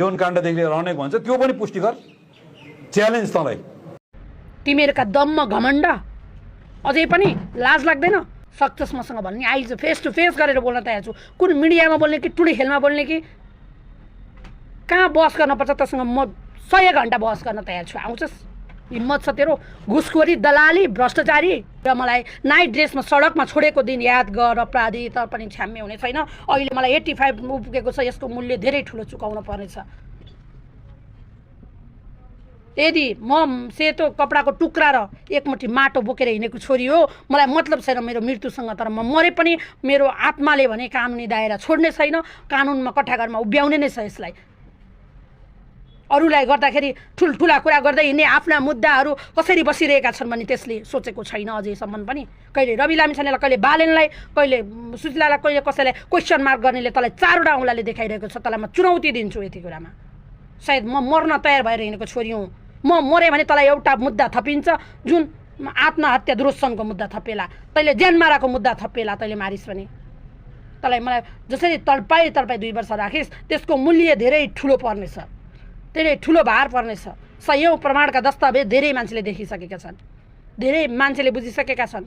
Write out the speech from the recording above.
यौन काण्डदेखि लिएर अनेक भन्छ त्यो पनि पुष्टि गर च्यालेन्ज तँलाई तिमीहरूका दममा घमण्ड अझै पनि लाज लाग्दैन सक्छस् मसँग भन्ने आइज फेस टु फेस गरेर बोल्न तयार छु कुन मिडियामा बोल्ने कि टुडी खेलमा बोल्ने कि कहाँ बहस गर्नुपर्छ तसँग म 100 घण्टा बहस गर्न तयार छु आउँछस् हिम्मत छ तेरो घुसखोरी दलाली भ्रष्टाचारी र मलाई नाइट ड्रेसमा सडकमा छोडेको दिन याद गर अपराधी तर पनि छ्याम्मे हुने छैन अहिले मलाई 85 पुगेको छ यसको मूल्य धेरै ठुलो चुकाउन पर्नेछ यदि म सेतो कपडाको टुक्रा र एकमुठी माटो बोकेर हिँडेको छोरी हो मलाई मतलब छैन मेरो मृत्युसँग तर म मरे पनि मेरो आत्माले भने कानुनी दायरा छोड्ने छैन कानुनमा कठाघरमा उभ्याउने नै छ यसलाई अरूलाई गर्दाखेरि ठुल्ठुला कुरा गर्दै हिँड्ने आफ्ना मुद्दाहरू कसरी बसिरहेका छन् भने त्यसले सोचेको छैन अझैसम्म पनि कहिले रवि लामिछानेलाई कहिले बालेनलाई कहिले सुशीलालाई कहिले कसैलाई क्वेसन मार्क गर्नेले तँलाई 4वटा औँलाले देखाइरहेको छ तँलाई म चुनौती दिन्छु यति कुरामा सायद म मर्न तयार भएर हिँडेको छोरी हुँ म मरेँ भने तँलाई एउटा मुद्दा थपिन्छ जुन आत्महत्या दुरोत्सनको मुद्दा थपेला तैँले ज्यान माराको मुद्दा थपेला तैँले मारिस् भने तँलाई मलाई जसरी तडपाई 2 वर्ष राखिस् त्यसको मूल्य धेरै ठुलो पर्नेछ धेरै ठुलो भार पर्नेछ 100औं प्रमाणका दस्तावेज धेरै मान्छेले देखिसकेका छन् धेरै मान्छेले बुझिसकेका छन्